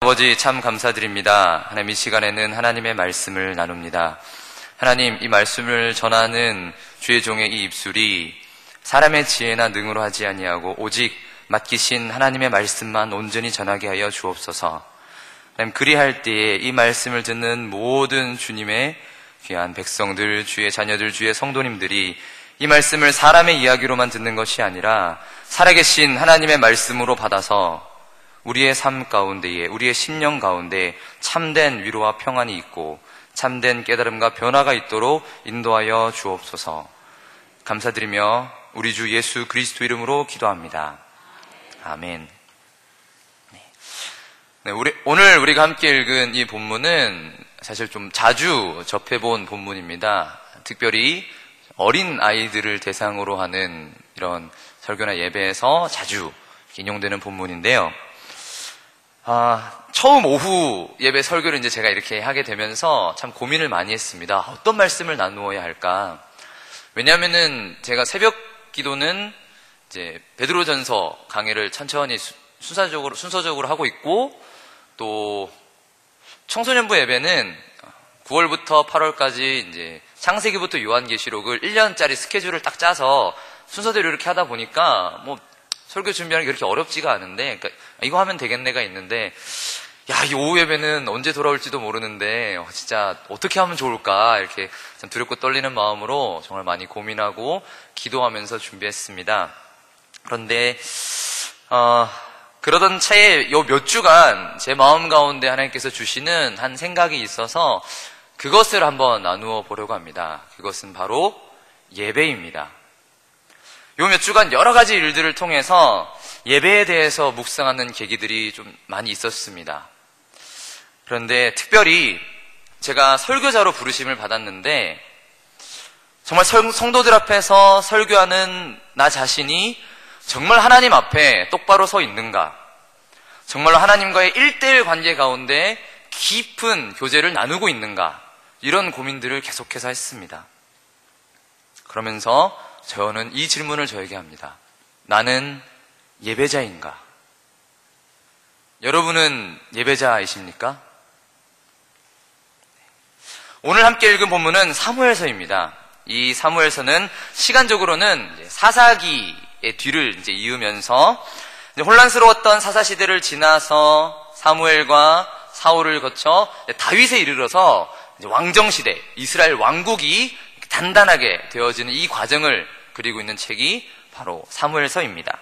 아버지 참 감사드립니다. 하나님 이 시간에는 하나님의 말씀을 나눕니다. 하나님 이 말씀을 전하는 주의 종의 이 입술이 사람의 지혜나 능으로 하지 아니하고 오직 맡기신 하나님의 말씀만 온전히 전하게 하여 주옵소서. 하나님 그리할 때에 이 말씀을 듣는 모든 주님의 귀한 백성들, 주의 자녀들, 주의 성도님들이 이 말씀을 사람의 이야기로만 듣는 것이 아니라 살아계신 하나님의 말씀으로 받아서 우리의 삶 가운데에, 우리의 심령 가운데 참된 위로와 평안이 있고 참된 깨달음과 변화가 있도록 인도하여 주옵소서. 감사드리며 우리 주 예수 그리스도 이름으로 기도합니다. 아멘. 오늘 우리가 함께 읽은 이 본문은 사실 좀 자주 접해본 본문입니다. 특별히 어린 아이들을 대상으로 하는 이런 설교나 예배에서 자주 인용되는 본문인데요. 처음 오후 예배 설교를 이제 제가 이렇게 하게 되면서 참 고민을 많이 했습니다. 어떤 말씀을 나누어야 할까? 왜냐면은 제가 새벽 기도는 이제 베드로전서 강해를 천천히 순서적으로 하고 있고, 또 청소년부 예배는 9월부터 8월까지 이제 창세기부터 요한계시록을 1년짜리 스케줄을 딱 짜서 순서대로 이렇게 하다 보니까 뭐 설교 준비하는 게 그렇게 어렵지가 않은데, 그러니까 이거 하면 되겠네가 있는데, 이 오후 예배는 언제 돌아올지도 모르는데 진짜 어떻게 하면 좋을까 이렇게 참 두렵고 떨리는 마음으로 정말 많이 고민하고 기도하면서 준비했습니다. 그런데 그러던 차에 요 몇 주간 제 마음 가운데 하나님께서 주시는 한 생각이 있어서 그것을 한번 나누어 보려고 합니다. 그것은 바로 예배입니다. 요 몇 주간 여러 가지 일들을 통해서 예배에 대해서 묵상하는 계기들이 좀 많이 있었습니다. 그런데 특별히 제가 설교자로 부르심을 받았는데, 정말 성도들 앞에서 설교하는 나 자신이 정말 하나님 앞에 똑바로 서 있는가, 정말로 하나님과의 1:1 관계 가운데 깊은 교제를 나누고 있는가, 이런 고민들을 계속해서 했습니다. 그러면서 저는 이 질문을 저에게 합니다. 나는 예배자인가? 여러분은 예배자이십니까? 오늘 함께 읽은 본문은 사무엘서입니다. 이 사무엘서는 시간적으로는 사사기의 뒤를 이제 이으면서 혼란스러웠던 사사시대를 지나서 사무엘과 사울을 거쳐 다윗에 이르러서 왕정시대, 이스라엘 왕국이 단단하게 되어지는 이 과정을 그리고 있는 책이 바로 사무엘서입니다.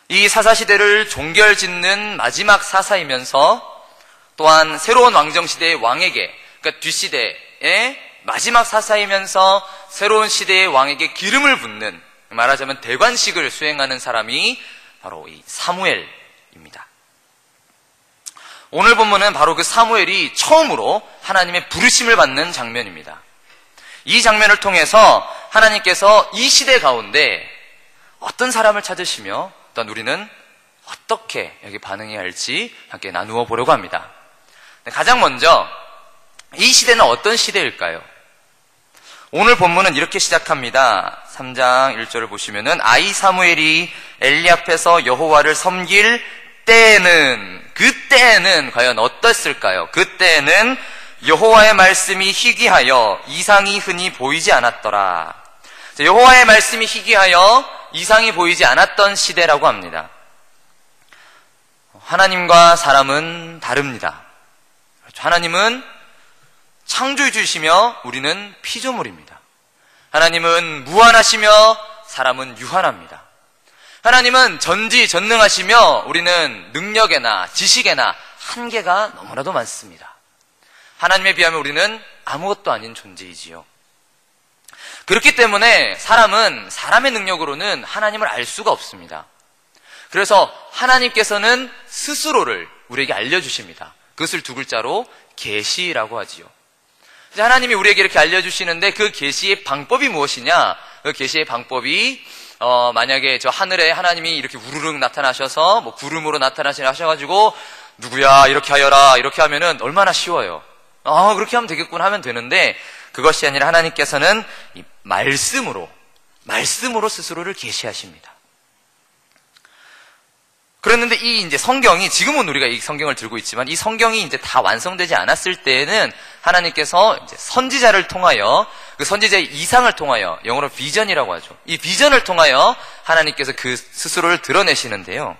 이 사사시대를 종결짓는 마지막 사사이면서 또한 새로운 왕정시대의 왕에게, 그러니까 뒷시대의 마지막 사사이면서 새로운 시대의 왕에게 기름을 붓는, 말하자면 대관식을 수행하는 사람이 바로 이 사무엘입니다. 오늘 본문은 바로 그 사무엘이 처음으로 하나님의 부르심을 받는 장면입니다. 이 장면을 통해서 하나님께서 이 시대 가운데 어떤 사람을 찾으시며 또한 우리는 어떻게 여기 반응해야 할지 함께 나누어 보려고 합니다. 가장 먼저 이 시대는 어떤 시대일까요? 오늘 본문은 이렇게 시작합니다. 3장 1절을 보시면은 아이 사무엘이 엘리 앞에서 여호와를 섬길 때에는, 그때에는 과연 어땠을까요? 그때에는 여호와의 말씀이 희귀하여 이상이 흔히 보이지 않았더라. 여호와의 말씀이 희귀하여 이상이 보이지 않았던 시대라고 합니다. 하나님과 사람은 다릅니다. 하나님은 창조주이시며 우리는 피조물입니다. 하나님은 무한하시며 사람은 유한합니다. 하나님은 전지전능하시며 우리는 능력에나 지식에나 한계가 너무나도 많습니다. 하나님에 비하면 우리는 아무것도 아닌 존재이지요. 그렇기 때문에 사람은 사람의 능력으로는 하나님을 알 수가 없습니다. 그래서 하나님께서는 스스로를 우리에게 알려주십니다. 그것을 두 글자로 계시라고 하지요. 하나님이 우리에게 이렇게 알려주시는데 그 계시의 방법이 무엇이냐? 그 계시의 방법이 만약에 저 하늘에 하나님이 이렇게 우르르 나타나셔서 뭐 구름으로 나타나셔가지고 누구야 이렇게 하여라 이렇게 하면은 얼마나 쉬워요. 그렇게 하면 되겠군 하면 되는데, 그것이 아니라 하나님께서는 이 말씀으로 스스로를 계시하십니다. 그랬는데 이 이제 성경이, 지금은 우리가 이 성경을 들고 있지만 이 성경이 이제 다 완성되지 않았을 때에는 하나님께서 이제 선지자를 통하여, 그 선지자의 이상을 통하여, 영어로 비전이라고 하죠. 이 비전을 통하여 하나님께서 그 스스로를 드러내시는데요.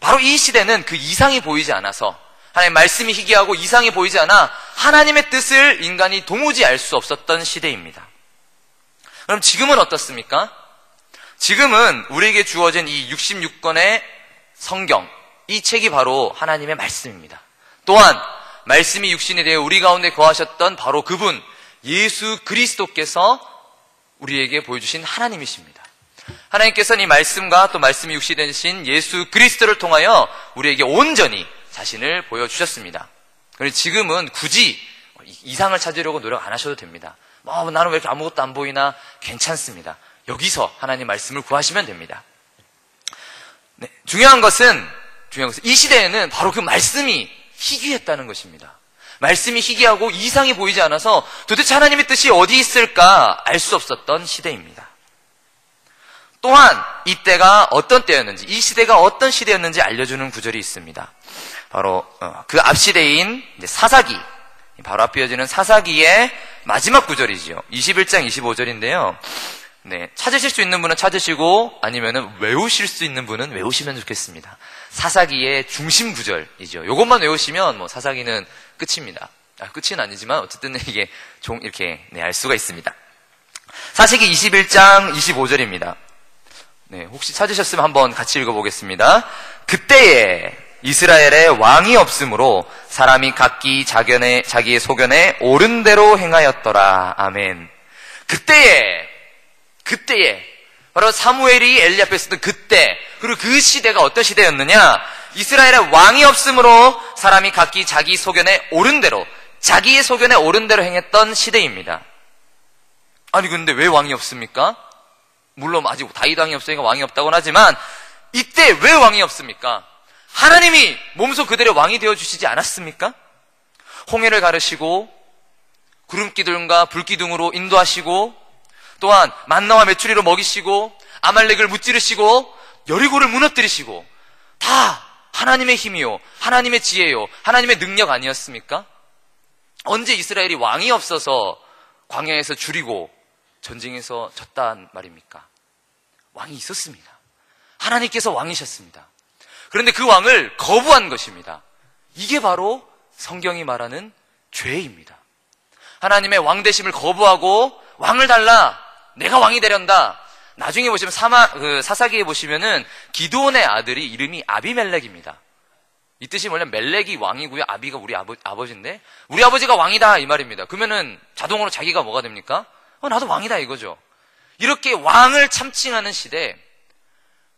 바로 이 시대는 그 이상이 보이지 않아서, 하나님의 말씀이 희귀하고 이상이 보이지 않아 하나님의 뜻을 인간이 도무지 알 수 없었던 시대입니다. 그럼 지금은 어떻습니까? 지금은 우리에게 주어진 이 66권의 성경, 이 책이 바로 하나님의 말씀입니다. 또한 말씀이 육신이 되어 우리 가운데 거하셨던 바로 그분 예수 그리스도께서 우리에게 보여주신 하나님이십니다. 하나님께서는 이 말씀과 또 말씀이 육신이 되신 예수 그리스도를 통하여 우리에게 온전히 자신을 보여주셨습니다. 그래서 지금은 굳이 이상을 찾으려고 노력 안 하셔도 됩니다. 나는 왜 이렇게 아무것도 안 보이나? 괜찮습니다. 여기서 하나님 말씀을 구하시면 됩니다. 네, 중요한 것은 이 시대에는 바로 그 말씀이 희귀했다는 것입니다. 말씀이 희귀하고 이상이 보이지 않아서 도대체 하나님의 뜻이 어디 있을까 알 수 없었던 시대입니다. 또한 이때가 어떤 때였는지, 이 시대가 어떤 시대였는지 알려주는 구절이 있습니다. 바로 그 앞 시대인 사사기, 바로 앞에 이어지는 사사기의 마지막 구절이지요. 21장 25절인데요. 네, 찾으실 수 있는 분은 찾으시고 아니면은 외우실 수 있는 분은 외우시면 좋겠습니다. 사사기의 중심 구절이죠. 이것만 외우시면 사사기는 끝입니다. 끝은 아니지만 어쨌든 이게 이렇게 알 수가 있습니다. 사사기 21장 25절입니다. 네, 혹시 찾으셨으면 한번 같이 읽어보겠습니다. 그때에 이스라엘에 왕이 없으므로 사람이 각기 자기의 소견에 옳은 대로 행하였더라. 아멘. 그때에 바로 사무엘이 엘리 앞에 있었던 그때, 그리고 그 시대가 어떤 시대였느냐? 이스라엘에 왕이 없으므로 사람이 각기 자기 소견에 옳은 대로, 자기의 소견에 옳은 대로 행했던 시대입니다. 아니 근데 왜 왕이 없습니까? 물론 아직 다윗 왕이 없으니까 왕이 없다고는 하지만 이때 왜 왕이 없습니까? 하나님이 몸소 그대로 왕이 되어주시지 않았습니까? 홍해를 가르시고 구름기둥과 불기둥으로 인도하시고 또한 만나와 메추리로 먹이시고 아말렉을 무찌르시고 여리고를 무너뜨리시고 다 하나님의 힘이요, 하나님의 지혜요, 하나님의 능력 아니었습니까? 언제 이스라엘이 왕이 없어서 광야에서 줄이고 전쟁에서 졌단 말입니까? 왕이 있었습니다. 하나님께서 왕이셨습니다. 그런데 그 왕을 거부한 것입니다. 이게 바로 성경이 말하는 죄입니다. 하나님의 왕 되심을 거부하고 왕을 달라, 내가 왕이 되련다. 나중에 보시면 사사기에 보시면은 기드온의 아들이 이름이 아비멜렉입니다. 이 뜻이 뭐냐면 멜렉이 왕이고요, 아비가 우리 아버지인데 우리 아버지가 왕이다 이 말입니다. 그러면은 자동으로 자기가 뭐가 됩니까? 나도 왕이다 이거죠. 이렇게 왕을 참칭하는 시대,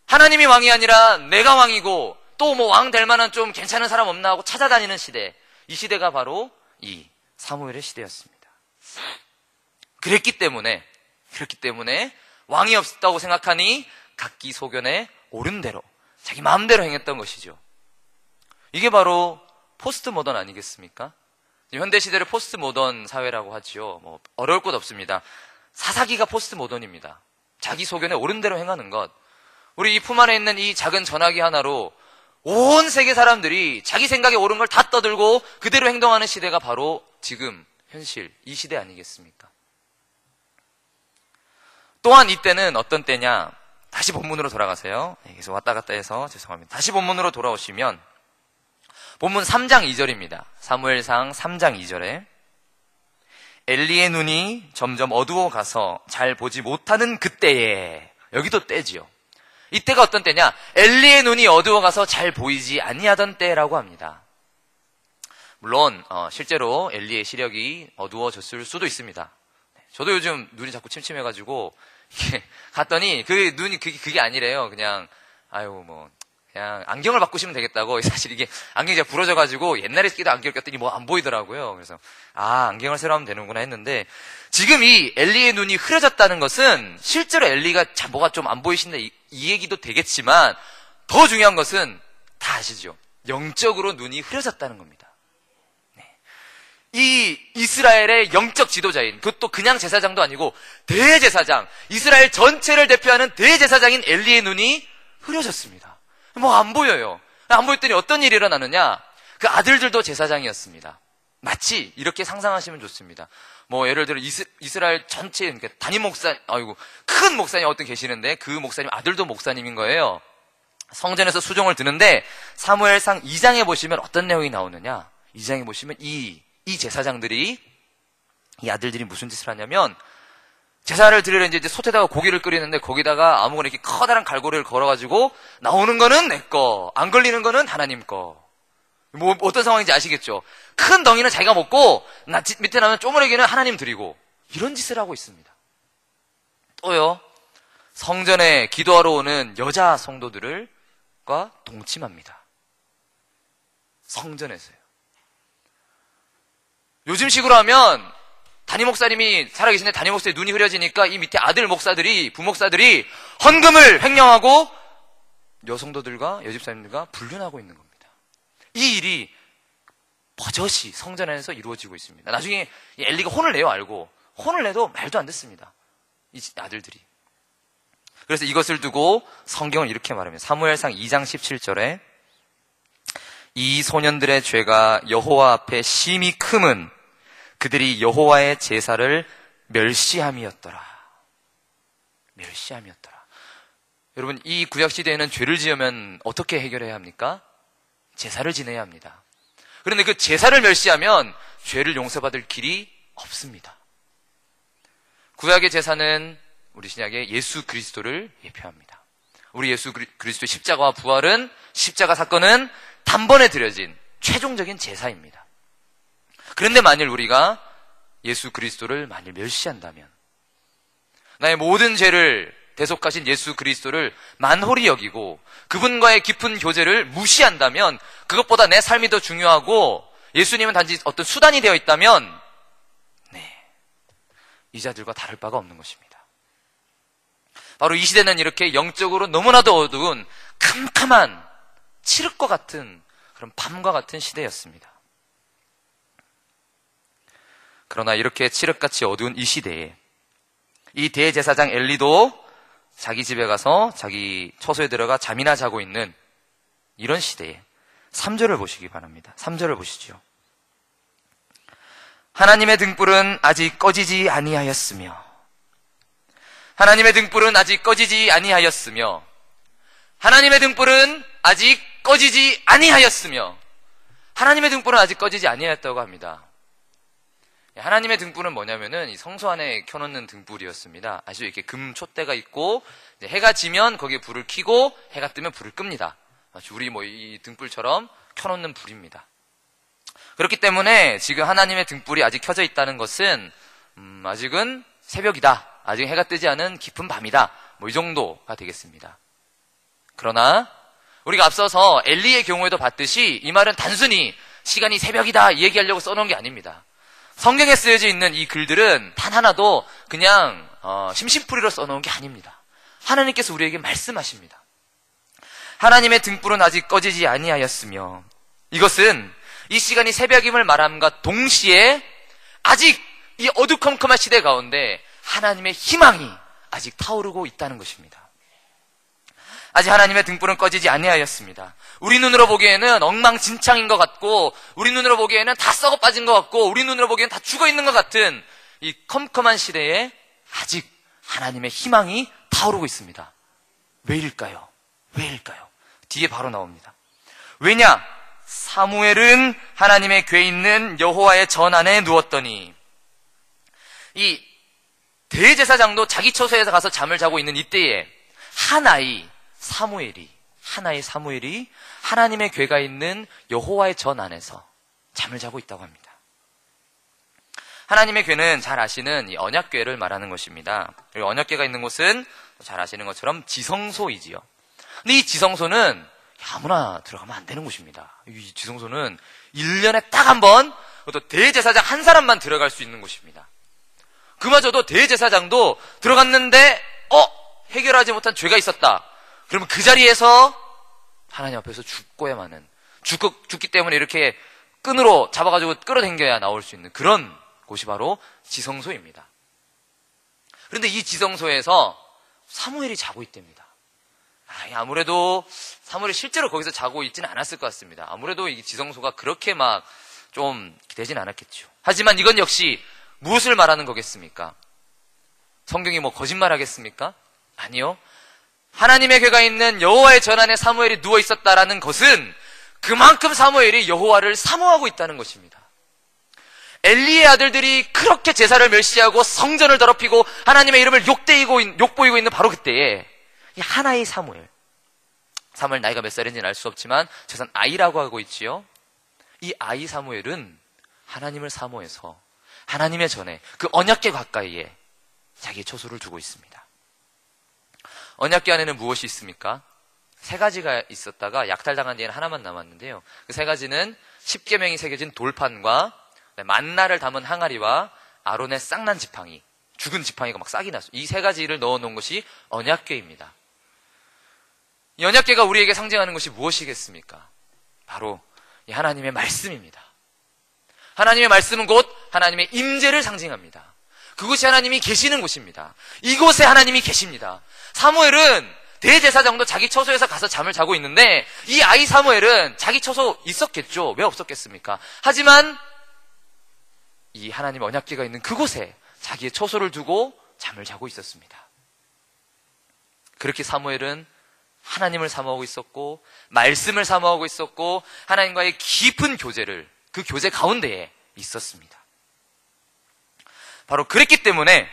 하나님이 왕이 아니라 내가 왕이고 또 왕 될 만한 좀 괜찮은 사람 없나 하고 찾아다니는 시대, 이 시대가 바로 이 사무엘의 시대였습니다. 그랬기 때문에 왕이 없다고 생각하니 각기 소견에 옳은 대로 자기 마음대로 행했던 것이죠. 이게 바로 포스트 모던 아니겠습니까? 현대시대를 포스트 모던 사회라고 하지요. 어려울 것 없습니다. 사사기가 포스트 모던입니다. 자기 소견에 옳은 대로 행하는 것. 우리 이 품 안에 있는 이 작은 전화기 하나로 온 세계 사람들이 자기 생각에 옳은 걸 다 떠들고 그대로 행동하는 시대가 바로 지금 현실, 이 시대 아니겠습니까? 또한 이때는 어떤 때냐? 다시 본문으로 돌아가세요. 계속 왔다 갔다 해서 죄송합니다. 다시 본문으로 돌아오시면 본문 3장 2절입니다. 사무엘상 3장 2절에 엘리의 눈이 점점 어두워 가서 잘 보지 못하는 그때에, 여기도 때지요. 이때가 어떤 때냐? 엘리의 눈이 어두워 가서 잘 보이지 아니하던 때라고 합니다. 물론 실제로 엘리의 시력이 어두워졌을 수도 있습니다. 저도 요즘 눈이 자꾸 침침해가지고 이렇게 갔더니 그 눈이 그게 아니래요. 그냥 그냥 안경을 바꾸시면 되겠다고. 사실 이게 안경이 제가 부러져가지고 옛날에 끼도 안경을 꼈더니 안 보이더라고요. 그래서 안경을 새로 하면 되는구나 했는데, 지금 이 엘리의 눈이 흐려졌다는 것은 실제로 엘리가 뭐가 좀 안 보이신다 이 얘기도 되겠지만, 더 중요한 것은 다 아시죠? 영적으로 눈이 흐려졌다는 겁니다. 이 이스라엘의 영적 지도자인, 그것도 그냥 제사장도 아니고 대제사장, 이스라엘 전체를 대표하는 대제사장인 엘리의 눈이 흐려졌습니다. 뭐 안 보여요. 안 보였더니 어떤 일이 일어나느냐? 그 아들들도 제사장이었습니다. 마치 이렇게 상상하시면 좋습니다. 뭐 예를 들어 이스라엘 전체, 그러니까 담임 큰 목사님 어떤 계시는데 그 목사님 아들도 목사님인 거예요. 성전에서 수종을 드는데 사무엘상 2장에 보시면 어떤 내용이 나오느냐? 2장에 보시면 이 제사장들이, 이 아들들이 무슨 짓을 하냐면, 제사를 드리려 이제 솥에다가 고기를 끓이는데 거기다가 아무거나 이렇게 커다란 갈고리를 걸어가지고 나오는 거는 내 거, 안 걸리는 거는 하나님 거. 뭐 어떤 상황인지 아시겠죠? 큰 덩이는 자기가 먹고 밑에 나면 쪼무레기는 하나님 드리고, 이런 짓을 하고 있습니다. 또요, 성전에 기도하러 오는 여자 성도들과 동침합니다. 성전에서요. 요즘식으로 하면 담임 목사님이 살아계신데 담임 목사의 눈이 흐려지니까 이 밑에 아들 목사들이, 부목사들이 헌금을 횡령하고 여성도들과 여집사님들과 불륜하고 있는 겁니다. 이 일이 버젓이 성전 안에서 이루어지고 있습니다. 나중에 엘리가 혼을 내요, 알고. 혼을 내도 말도 안 듣습니다. 이 아들들이. 그래서 이것을 두고 성경은 이렇게 말합니다. 사무엘상 2장 17절에 이 소년들의 죄가 여호와 앞에 심히 크면 그들이 여호와의 제사를 멸시함이었더라. 멸시함이었더라. 여러분, 이 구약시대에는 죄를 지으면 어떻게 해결해야 합니까? 제사를 지내야 합니다. 그런데 그 제사를 멸시하면 죄를 용서받을 길이 없습니다. 구약의 제사는 우리 신약의 예수 그리스도를 예표합니다. 우리 예수 그리스도의 십자가와 부활은, 십자가 사건은 단번에 드려진 최종적인 제사입니다. 그런데 만일 우리가 예수 그리스도를 만일 멸시한다면, 나의 모든 죄를 대속하신 예수 그리스도를 만홀히 여기고 그분과의 깊은 교제를 무시한다면, 그것보다 내 삶이 더 중요하고 예수님은 단지 어떤 수단이 되어 있다면, 이 자들과 다를 바가 없는 것입니다. 바로 이 시대는 이렇게 영적으로 너무나도 어두운 캄캄한 칠흑과 같은 그런 밤과 같은 시대였습니다. 그러나 이렇게 칠흑같이 어두운 이 시대에 이 대제사장 엘리도 자기 집에 가서 자기 처소에 들어가 잠이나 자고 있는 이런 시대에 3절을 보시기 바랍니다. 3절을 보시죠. 하나님의 등불은 아직 꺼지지 아니하였으며, 하나님의 등불은 아직 꺼지지 아니하였으며, 하나님의 등불은 아직 꺼지지 아니하였으며, 하나님의 등불은 아직 꺼지지 아니하였다고 합니다. 하나님의 등불은 뭐냐면은 이 성소 안에 켜놓는 등불이었습니다. 아시죠? 이렇게 금 촛대가 있고 해가 지면 거기에 불을 켜고 해가 뜨면 불을 끕니다. 마치 우리 이 등불처럼 켜놓는 불입니다. 그렇기 때문에 지금 하나님의 등불이 아직 켜져 있다는 것은 아직은 새벽이다, 아직 해가 뜨지 않은 깊은 밤이다, 이 정도가 되겠습니다. 그러나 우리가 앞서서 엘리의 경우에도 봤듯이 이 말은 단순히 시간이 새벽이다 이 얘기하려고 써놓은 게 아닙니다. 성경에 쓰여져 있는 이 글들은 단 하나도 그냥 심심풀이로 써놓은 게 아닙니다. 하나님께서 우리에게 말씀하십니다. 하나님의 등불은 아직 꺼지지 아니하였으며, 이것은 이 시간이 새벽임을 말함과 동시에 아직 이 어두컴컴한 시대 가운데 하나님의 희망이 아직 타오르고 있다는 것입니다. 아직 하나님의 등불은 꺼지지 아니하였습니다. 우리 눈으로 보기에는 엉망진창인 것 같고, 우리 눈으로 보기에는 다 썩어 빠진 것 같고, 우리 눈으로 보기에는 다 죽어 있는 것 같은 이 컴컴한 시대에 아직 하나님의 희망이 타오르고 있습니다. 왜일까요? 왜일까요? 뒤에 바로 나옵니다. 왜냐? 사무엘은 하나님의 궤 있는 여호와의 전 안에 누웠더니, 이 대제사장도 자기 처소에서 가서 잠을 자고 있는 이때에 하나의 사무엘이 하나님의 궤가 있는 여호와의 전 안에서 잠을 자고 있다고 합니다. 하나님의 궤는 잘 아시는 이 언약궤를 말하는 것입니다. 그리고 언약궤가 있는 곳은 잘 아시는 것처럼 지성소이지요. 근데 이 지성소는 아무나 들어가면 안 되는 곳입니다. 이 지성소는 1년에 딱 한 번, 또 대제사장 한 사람만 들어갈 수 있는 곳입니다. 그마저도 대제사장도 들어갔는데 해결하지 못한 죄가 있었다. 그러면 그 자리에서 하나님 앞에서 죽고야만 하는, 죽기 때문에 이렇게 끈으로 잡아가지고 끌어당겨야 나올 수 있는 그런 곳이 바로 지성소입니다. 그런데 이 지성소에서 사무엘이 자고 있답니다. 아무래도 사무엘이 실제로 거기서 자고 있지는 않았을 것 같습니다. 아무래도 이 지성소가 그렇게 막 좀 되진 않았겠죠. 하지만 이건 역시 무엇을 말하는 거겠습니까? 성경이 뭐 거짓말 하겠습니까? 아니요. 하나님의 궤가 있는 여호와의 전안에 사무엘이 누워 있었다라는 것은 그만큼 사무엘이 여호와를 사모하고 있다는 것입니다. 엘리의 아들들이 그렇게 제사를 멸시하고 성전을 더럽히고 하나님의 이름을 욕보이고 있는 바로 그때에 이 하나의 사무엘 나이가 몇 살인지는 알 수 없지만 저선 아이라고 하고 있지요. 이 아이 사무엘은 하나님을 사모해서 하나님의 전에 그 언약궤 가까이에 자기의 처소를 두고 있습니다. 언약궤 안에는 무엇이 있습니까? 3가지가 있었다가 약탈당한 뒤에는 하나만 남았는데요. 그 3가지는 십계명이 새겨진 돌판과 만나를 담은 항아리와 아론의 쌍난 지팡이, 죽은 지팡이가 막 싹이 났어요. 이 3가지를 넣어놓은 것이 언약궤입니다. 이 언약궤가 우리에게 상징하는 것이 무엇이겠습니까? 바로 이 하나님의 말씀입니다. 하나님의 말씀은 곧 하나님의 임재를 상징합니다. 그곳이 하나님이 계시는 곳입니다. 이곳에 하나님이 계십니다. 사무엘은 대제사장도 자기 처소에서 가서 잠을 자고 있는데 이 아이 사무엘은 자기 처소 있었겠죠. 왜 없었겠습니까? 하지만 이 하나님 언약궤가 있는 그곳에 자기의 처소를 두고 잠을 자고 있었습니다. 그렇게 사무엘은 하나님을 사모하고 있었고 말씀을 사모하고 있었고 하나님과의 깊은 교제를 그 교제 가운데에 있었습니다. 바로 그랬기 때문에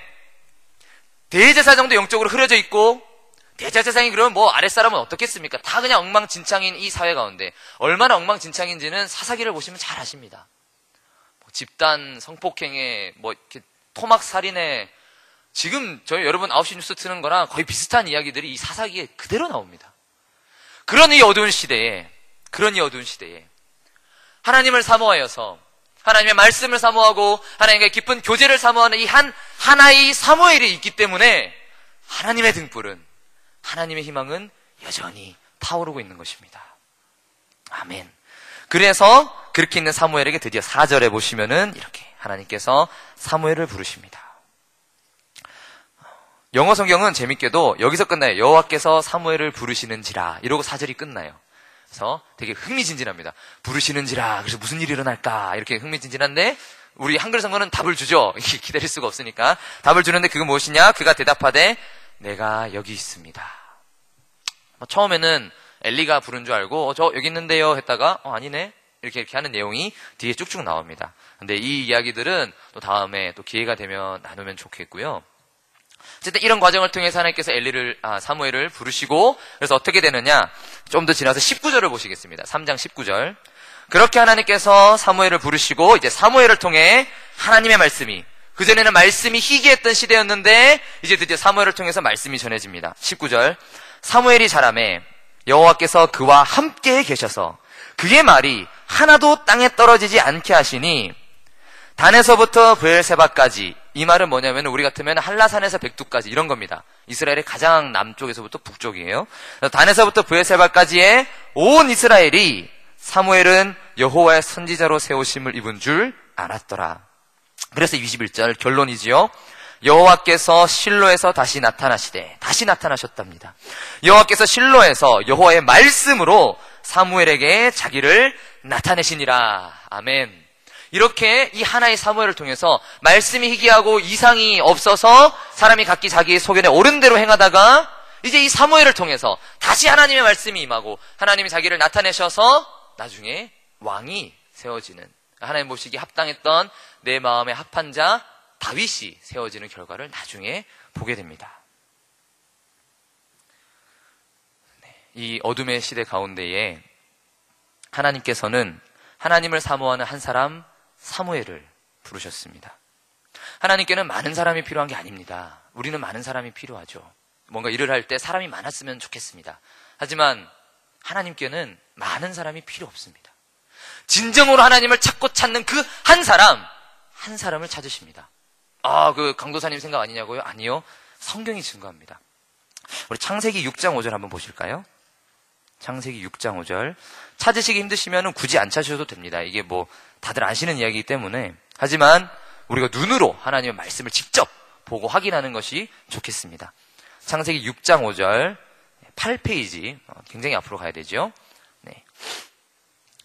대제사장도 영적으로 흐려져 있고 대제사장이 그러면 뭐 아랫사람은 어떻겠습니까? 다 그냥 엉망진창인 이 사회 가운데 얼마나 엉망진창인지는 사사기를 보시면 잘 아십니다. 집단 성폭행에 이렇게 토막살인에 지금 저희 여러분 9시 뉴스 트는 거랑 거의 비슷한 이야기들이 이 사사기에 그대로 나옵니다. 그런 이 어두운 시대에 하나님을 사모하여서 하나님의 말씀을 사모하고 하나님과의 깊은 교제를 사모하는 이 하나의 사무엘이 있기 때문에 하나님의 등불은, 하나님의 희망은 여전히 타오르고 있는 것입니다. 아멘. 그래서 그렇게 있는 사무엘에게 드디어 4절에 보시면은 이렇게 하나님께서 사무엘을 부르십니다. 영어 성경은 재밌게도 여기서 끝나요. 여호와께서 사무엘을 부르시는지라 이러고 4절이 끝나요. 그래서 되게 흥미진진합니다. 부르시는지라, 그래서 무슨 일이 일어날까 이렇게 흥미진진한데 우리 한글 성경은 답을 주죠. 기다릴 수가 없으니까 답을 주는데 그건 무엇이냐? 그가 대답하되 내가 여기 있습니다. 처음에는 엘리가 부른 줄 알고 저 여기 있는데요 했다가 아니네 이렇게 하는 내용이 뒤에 쭉쭉 나옵니다. 근데 이 이야기들은 또 다음에 또 기회가 되면 나누면 좋겠고요. 어쨌든 이런 과정을 통해서 하나님께서 사무엘을 부르시고 그래서 어떻게 되느냐? 좀 더 지나서 19절을 보시겠습니다. 3장 19절. 그렇게 하나님께서 사무엘을 부르시고 이제 사무엘을 통해 하나님의 말씀이, 그전에는 말씀이 희귀했던 시대였는데 이제 드디어 사무엘을 통해서 말씀이 전해집니다. 19절. 사무엘이 자라매 여호와께서 그와 함께 계셔서 그의 말이 하나도 땅에 떨어지지 않게 하시니 단에서부터 브엘세바까지, 이 말은 뭐냐면 우리 같으면 한라산에서 백두까지 이런 겁니다. 이스라엘의 가장 남쪽에서부터 북쪽이에요. 단에서부터 브엘세바까지의 온 이스라엘이 사무엘은 여호와의 선지자로 세우심을 입은 줄 알았더라. 그래서 21절 결론이지요. 여호와께서 실로에서 다시 나타나셨답니다. 여호와께서 실로에서 여호와의 말씀으로 사무엘에게 자기를 나타내시니라. 아멘. 이렇게 이 하나의 사무엘을 통해서 말씀이 희귀하고 이상이 없어서 사람이 각기 자기의 소견에 옳은 대로 행하다가 이제 이 사무엘을 통해서 다시 하나님의 말씀이 임하고 하나님이 자기를 나타내셔서 나중에 왕이 세워지는, 하나님 보시기에 합당했던 내 마음에 합한 자 다윗이 세워지는 결과를 나중에 보게 됩니다. 이 어둠의 시대 가운데에 하나님께서는 하나님을 사모하는 한 사람 사무엘을 부르셨습니다. 하나님께는 많은 사람이 필요한 게 아닙니다. 우리는 많은 사람이 필요하죠. 뭔가 일을 할 때 사람이 많았으면 좋겠습니다. 하지만 하나님께는 많은 사람이 필요 없습니다. 진정으로 하나님을 찾는 그 한 사람을 찾으십니다. 그 강도사님 생각 아니냐고요? 아니요. 성경이 증거합니다. 우리 창세기 6장 5절 한번 보실까요? 창세기 6장 5절. 찾으시기 힘드시면 굳이 안 찾으셔도 됩니다. 이게 다들 아시는 이야기이기 때문에. 하지만 우리가 눈으로 하나님의 말씀을 직접 보고 확인하는 것이 좋겠습니다. 창세기 6장 5절 8페이지, 굉장히 앞으로 가야 되죠. 네.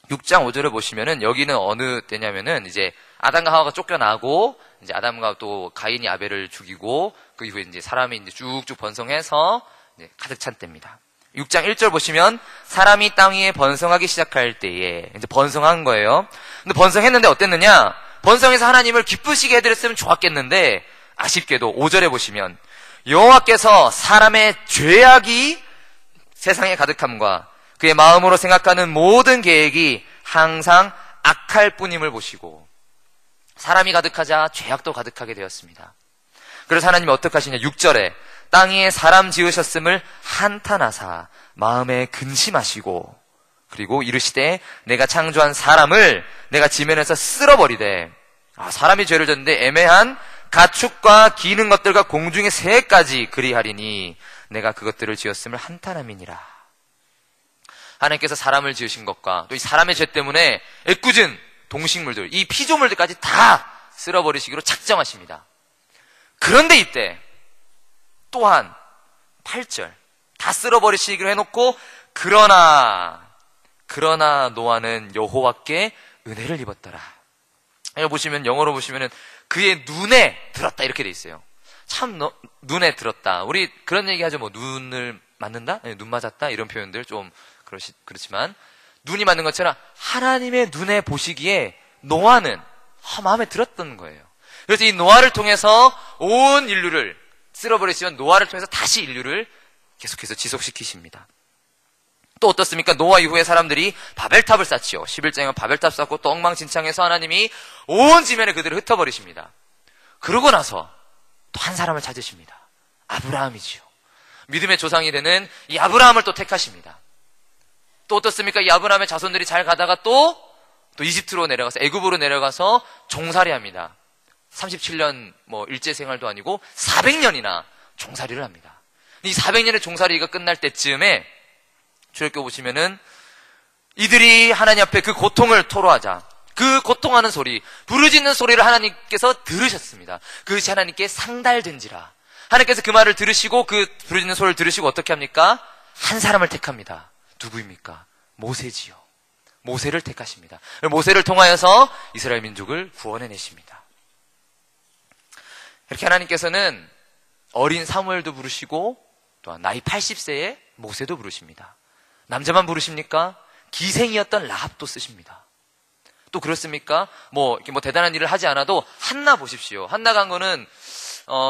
6장 5절을 보시면은 여기는 어느 때냐면은 이제 아담과 하와가 쫓겨나고 이제 아담과 또 가인이 아벨을 죽이고 그 이후에 이제 사람이 이제 쭉쭉 번성해서 이제 가득 찬 때입니다. 6장 1절 보시면 사람이 땅 위에 번성하기 시작할 때에 이제 번성한 거예요. 근데 번성했는데 어땠느냐? 번성해서 하나님을 기쁘시게 해드렸으면 좋았겠는데 아쉽게도 5절에 보시면 여호와께서 사람의 죄악이 세상에 가득함과 그의 마음으로 생각하는 모든 계획이 항상 악할 뿐임을 보시고 사람이 가득하자 죄악도 가득하게 되었습니다. 그래서 하나님이 어떻게 하시냐? 6절에 땅 위에 사람 지으셨음을 한탄하사 마음에 근심하시고 그리고 이르시되 내가 창조한 사람을 내가 지면에서 쓸어버리되 사람이 죄를 졌는데 애매한 가축과 기는 것들과 공중의 새까지 그리하리니 내가 그것들을 지었음을 한탄함이니라. 하나님께서 사람을 지으신 것과 또 이 사람의 죄 때문에 애꿎은 동식물들, 이 피조물들까지 다 쓸어버리시기로 작정하십니다. 그런데 이때 또한 8절 다 쓸어버리시기로 해놓고 그러나 노아는 여호와께 은혜를 입었더라. 여기 보시면 영어로 보시면은 그의 눈에 들었다 이렇게 돼 있어요. 참 눈에 들었다. 우리 그런 얘기 하죠. 뭐 눈을 맞는다? 눈 맞았다? 이런 표현들 좀 그렇지만 눈이 맞는 것처럼 하나님의 눈에 보시기에 노아는 마음에 들었던 거예요. 그래서 이 노아를 통해서 온 인류를 쓸어버리시면 노아를 통해서 다시 인류를 계속해서 지속시키십니다. 또 어떻습니까? 노아 이후에 사람들이 바벨탑을 쌓지요. 11장에 바벨탑 쌓고 또 엉망진창해서 하나님이 온 지면에 그들을 흩어버리십니다. 그러고 나서 또 한 사람을 찾으십니다. 아브라함이지요. 믿음의 조상이 되는 이 아브라함을 또 택하십니다. 또 어떻습니까? 이 아브라함의 자손들이 잘 가다가 또 이집트로 내려가서 애굽으로 내려가서 종살이 합니다. 37년 일제 생활도 아니고 400년이나 종살이를 합니다. 이 400년의 종살이가 끝날 때쯤에 출애굽 보시면은 이들이 하나님 앞에 그 고통을 토로하자 그 고통하는 소리, 부르짖는 소리를 하나님께서 들으셨습니다. 그것이 하나님께 상달된지라. 하나님께서 그 말을 들으시고 그 부르짖는 소리를 들으시고 어떻게 합니까? 한 사람을 택합니다. 누구입니까? 모세지요. 모세를 택하십니다. 모세를 통하여서 이스라엘 민족을 구원해내십니다. 이렇게 하나님께서는 어린 사무엘도 부르시고 또한 나이 80세의 모세도 부르십니다. 남자만 부르십니까? 기생이었던 라합도 쓰십니다. 또 그렇습니까? 이렇게 대단한 일을 하지 않아도 한나 보십시오. 한나가 한 거는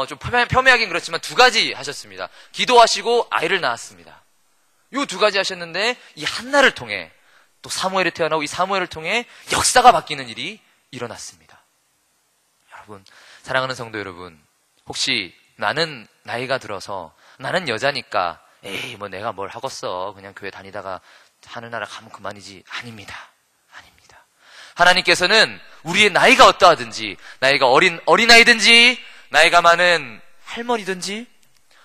좀 폄훼하긴 그렇지만 두 가지 하셨습니다. 기도하시고 아이를 낳았습니다. 요 두 가지 하셨는데 이 한나를 통해 또 사무엘이 태어나고 이 사무엘을 통해 역사가 바뀌는 일이 일어났습니다. 여러분, 사랑하는 성도 여러분, 혹시 나는 나이가 들어서 나는 여자니까 에이 내가 뭘 하겠어, 그냥 교회 다니다가 하늘나라 가면 그만이지. 아닙니다. 하나님께서는 우리의 나이가 어떠하든지, 나이가 어린아이든지 나이가 많은 할머니든지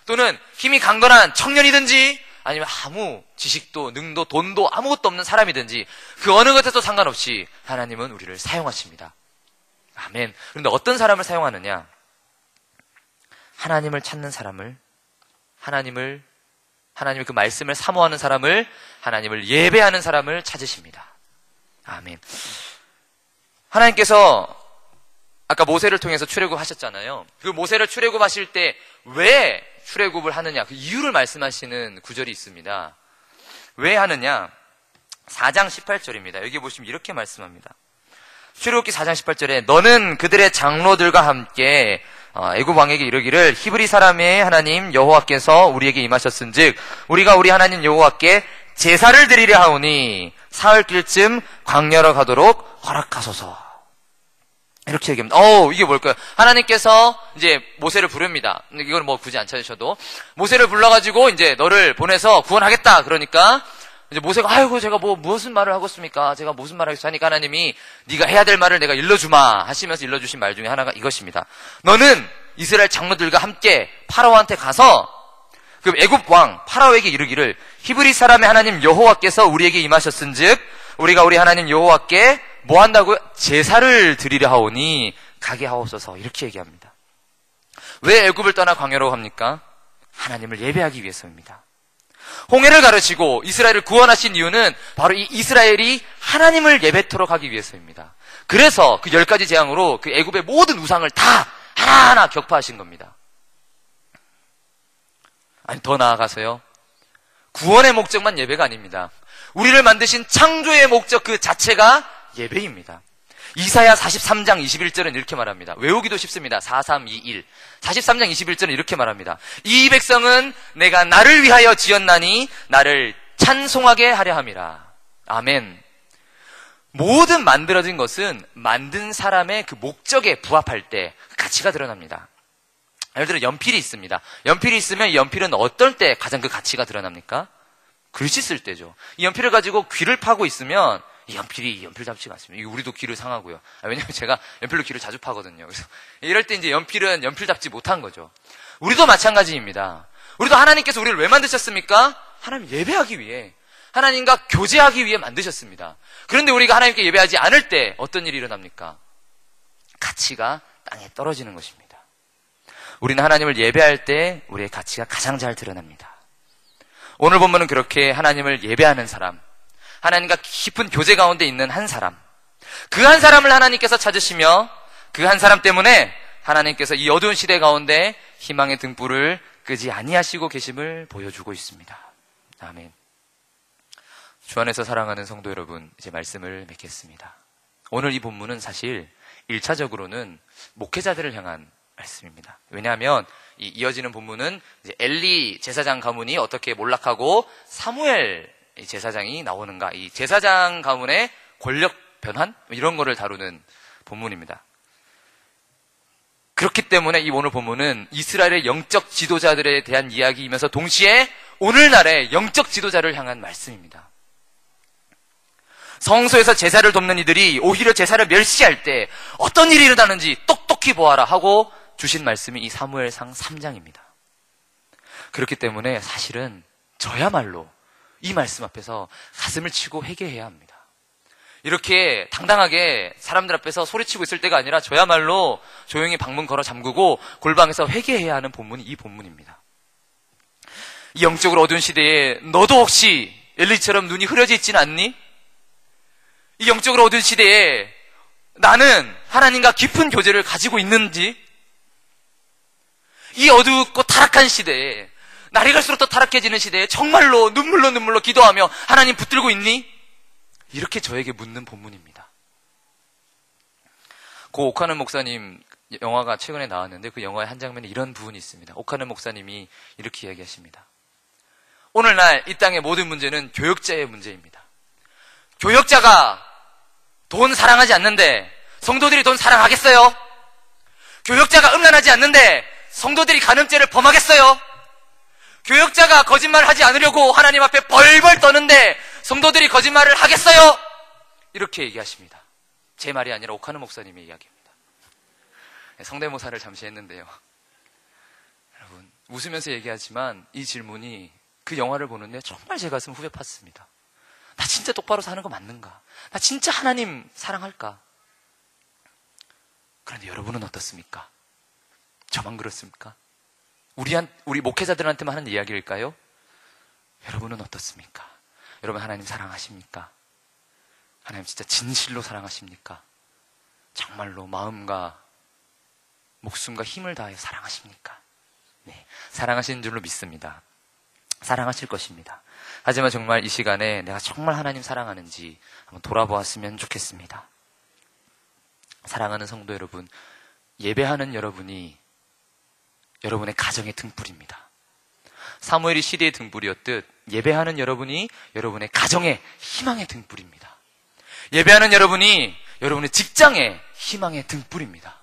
또는 힘이 강건한 청년이든지 아니면 아무 지식도 능도 돈도 아무것도 없는 사람이든지 그 어느 것에도 상관없이 하나님은 우리를 사용하십니다. 아멘. 그런데 어떤 사람을 사용하느냐? 하나님을 찾는 사람을, 하나님의 그 말씀을 사모하는 사람을, 하나님을 예배하는 사람을 찾으십니다. 아멘. 하나님께서 아까 모세를 통해서 출애굽하셨잖아요. 그 모세를 출애굽하실 때 왜 출애굽을 하느냐, 그 이유를 말씀하시는 구절이 있습니다. 왜 하느냐? 4장 18절입니다. 여기 보시면 이렇게 말씀합니다. 출애굽기 4장 18절에 너는 그들의 장로들과 함께 애굽 왕에게 이르기를 히브리 사람의 하나님 여호와께서 우리에게 임하셨은즉 우리가 우리 하나님 여호와께 제사를 드리려 하오니 사흘길쯤 광야로 가도록 허락하소서. 이렇게 얘기합니다. 이게 뭘까요? 하나님께서 이제 모세를 부릅니다. 이건 굳이 안 찾으셔도 모세를 불러가지고 이제 너를 보내서 구원하겠다. 그러니까 이제 모세가 아이고 제가 무슨 말을 하겠습니까? 제가 무슨 말을 하겠어? 하니까 하나님이 네가 해야 될 말을 내가 일러주마 하시면서 일러주신 말 중에 하나가 이것입니다. 너는 이스라엘 장로들과 함께 파라오한테 가서 그 애굽 왕 파라오에게 이르기를 히브리 사람의 하나님 여호와께서 우리에게 임하셨은즉 우리가 우리 하나님 여호와께 뭐 한다고요? 제사를 드리려 하오니 가게 하옵소서. 이렇게 얘기합니다. 왜 애굽을 떠나 광야로 갑니까? 하나님을 예배하기 위해서입니다. 홍해를 가르치고 이스라엘을 구원하신 이유는 바로 이 이스라엘이 하나님을 예배토록 하기 위해서입니다. 그래서 그 10가지 재앙으로 그 애굽의 모든 우상을 다 하나하나 격파하신 겁니다. 아니, 더 나아가서요, 구원의 목적만 예배가 아닙니다. 우리를 만드신 창조의 목적 그 자체가 예배입니다. 이사야 43장 21절은 이렇게 말합니다. 외우기도 쉽습니다. 4321. 43장 21절은 이렇게 말합니다. 이 백성은 내가 나를 위하여 지었나니 나를 찬송하게 하려 함이라. 아멘. 모든 만들어진 것은 만든 사람의 그 목적에 부합할 때 가치가 드러납니다. 예를 들어 연필이 있습니다. 연필이 있으면 이 연필은 어떨 때 가장 그 가치가 드러납니까? 글씨 쓸 때죠. 이 연필을 가지고 귀를 파고 있으면 이 연필이 연필 잡지가 않습니다. 우리도 귀를 상하고요. 왜냐면 제가 연필로 귀를 자주 파거든요. 그래서 이럴 때 이제 연필은 연필 잡지 못한 거죠. 우리도 마찬가지입니다. 우리도 하나님께서 우리를 왜 만드셨습니까? 하나님 예배하기 위해, 하나님과 교제하기 위해 만드셨습니다. 그런데 우리가 하나님께 예배하지 않을 때 어떤 일이 일어납니까? 가치가 땅에 떨어지는 것입니다. 우리는 하나님을 예배할 때 우리의 가치가 가장 잘 드러납니다. 오늘 본문은 그렇게 하나님을 예배하는 사람, 하나님과 깊은 교제 가운데 있는 한 사람, 그 한 사람을 하나님께서 찾으시며 그 한 사람 때문에 하나님께서 이 어두운 시대 가운데 희망의 등불을 끄지 아니하시고 계심을 보여주고 있습니다. 아멘. 주 안에서 사랑하는 성도 여러분, 이제 말씀을 맺겠습니다. 오늘 이 본문은 사실 1차적으로는 목회자들을 향한 말씀입니다. 왜냐하면 이 이어지는 본문은 이제 엘리 제사장 가문이 어떻게 몰락하고 사무엘 제사장이 나오는가, 이 제사장 가문의 권력 변환 이런 거를 다루는 본문입니다. 그렇기 때문에 이 오늘 본문은 이스라엘의 영적 지도자들에 대한 이야기이면서 동시에 오늘날의 영적 지도자를 향한 말씀입니다. 성소에서 제사를 돕는 이들이 오히려 제사를 멸시할 때 어떤 일이 일어나는지 똑똑히 보아라 하고 주신 말씀이 이 사무엘상 3장입니다. 그렇기 때문에 사실은 저야말로 이 말씀 앞에서 가슴을 치고 회개해야 합니다. 이렇게 당당하게 사람들 앞에서 소리치고 있을 때가 아니라 저야말로 조용히 방문 걸어 잠그고 골방에서 회개해야 하는 본문이 이 본문입니다. 이 영적으로 어두운 시대에 너도 혹시 엘리처럼 눈이 흐려져 있지는 않니? 이 영적으로 어두운 시대에 나는 하나님과 깊은 교제를 가지고 있는지, 이 어둡고 타락한 시대에, 날이 갈수록 더 타락해지는 시대에 정말로 눈물로 기도하며 하나님 붙들고 있니? 이렇게 저에게 묻는 본문입니다. 고 오카는 목사님 영화가 최근에 나왔는데 그 영화의 한 장면에 이런 부분이 있습니다. 오카는 목사님이 이렇게 이야기하십니다. 오늘날 이 땅의 모든 문제는 교역자의 문제입니다. 교역자가 돈 사랑하지 않는데 성도들이 돈 사랑하겠어요? 교역자가 음란하지 않는데 성도들이 간음죄를 범하겠어요? 교역자가 거짓말을 하지 않으려고 하나님 앞에 벌벌 떠는데 성도들이 거짓말을 하겠어요? 이렇게 얘기하십니다. 제 말이 아니라 오카는 목사님의 이야기입니다. 성대모사를 잠시 했는데요. 여러분, 웃으면서 얘기하지만 이 질문이 그 영화를 보는데 정말 제 가슴 후벼 팠습니다. 나 진짜 똑바로 사는 거 맞는가? 나 진짜 하나님 사랑할까? 그런데 여러분은 어떻습니까? 저만 그렇습니까? 우리 목회자들한테만 하는 이야기일까요? 여러분은 어떻습니까? 여러분 하나님 사랑하십니까? 하나님 진짜 진실로 사랑하십니까? 정말로 마음과 목숨과 힘을 다해 사랑하십니까? 네, 사랑하시는 줄로 믿습니다. 사랑하실 것입니다. 하지만 정말 이 시간에 내가 정말 하나님 사랑하는지 한번 돌아보았으면 좋겠습니다. 사랑하는 성도 여러분, 예배하는 여러분이 여러분의 가정의 등불입니다. 사무엘이 시대의 등불이었듯 예배하는 여러분이 여러분의 가정의 희망의 등불입니다. 예배하는 여러분이 여러분의 직장의 희망의 등불입니다.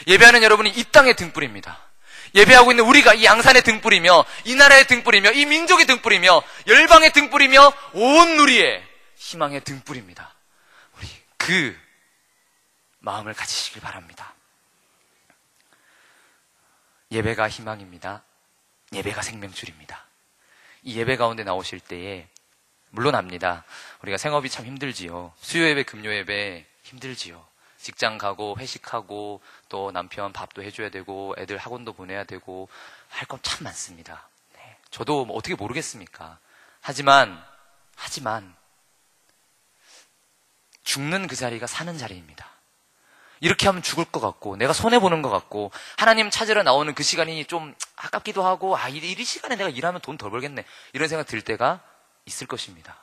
예배하는 여러분이 이 땅의 등불입니다. 예배하고 있는 우리가 이 양산의 등불이며 이 나라의 등불이며 이 민족의 등불이며 열방의 등불이며 온 누리의 희망의 등불입니다. 우리 그 마음을 가지시길 바랍니다. 예배가 희망입니다. 예배가 생명줄입니다. 이 예배 가운데 나오실 때에 물론 압니다. 우리가 생업이 참 힘들지요. 수요 예배, 금요 예배 힘들지요. 직장 가고 회식하고 또 남편 밥도 해줘야 되고 애들 학원도 보내야 되고 할 건 참 많습니다. 네. 저도 뭐 어떻게 모르겠습니까? 하지만 죽는 그 자리가 사는 자리입니다. 이렇게 하면 죽을 것 같고 내가 손해보는 것 같고 하나님 찾으러 나오는 그 시간이 좀 아깝기도 하고 이 시간에 내가 일하면 돈 덜 벌겠네 이런 생각 들 때가 있을 것입니다.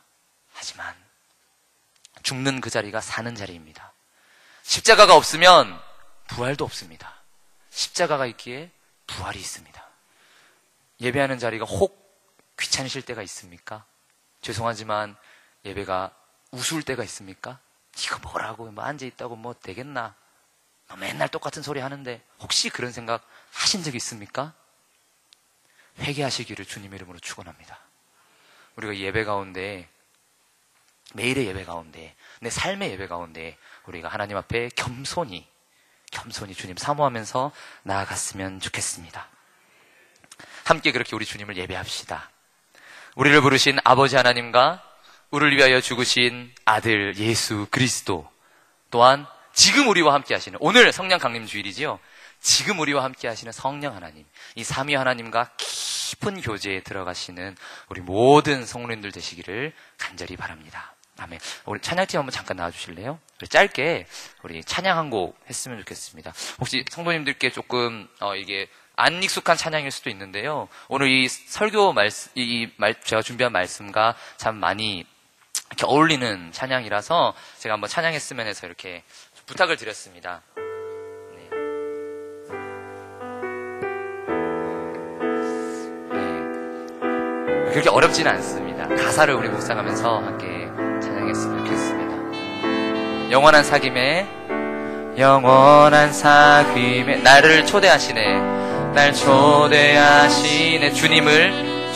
하지만 죽는 그 자리가 사는 자리입니다. 십자가가 없으면 부활도 없습니다. 십자가가 있기에 부활이 있습니다. 예배하는 자리가 혹 귀찮으실 때가 있습니까? 죄송하지만 예배가 우스울 때가 있습니까? 이거 뭐라고 뭐 앉아있다고 뭐 되겠나? 맨날 똑같은 소리 하는데 혹시 그런 생각 하신 적 있습니까? 회개하시기를 주님의 이름으로 축원합니다. 우리가 예배 가운데 매일의 예배 가운데 내 삶의 예배 가운데 우리가 하나님 앞에 겸손히 주님 사모하면서 나아갔으면 좋겠습니다. 함께 그렇게 우리 주님을 예배합시다. 우리를 부르신 아버지 하나님과 우리를 위하여 죽으신 아들 예수 그리스도 또한 지금 우리와 함께 하시는 오늘 성령 강림 주일이지요. 지금 우리와 함께 하시는 성령 하나님 이 삼위 하나님과 깊은 교제에 들어가시는 우리 모든 성도님들 되시기를 간절히 바랍니다. 아멘. 우리 찬양팀 한번 잠깐 나와주실래요? 짧게 우리 찬양 한 곡 했으면 좋겠습니다. 혹시 성도님들께 조금 이게 안 익숙한 찬양일 수도 있는데요. 오늘 이 설교 제가 준비한 말씀과 참 많이 이렇게 어울리는 찬양이라서 제가 한번 찬양했으면 해서 이렇게 부탁을 드렸습니다. 네. 그렇게 어렵지는 않습니다. 가사를 우리 묵상하면서 함께 찬양했으면 좋겠습니다. 영원한 사귐에 나를 초대하시네 날 초대하시네 주님을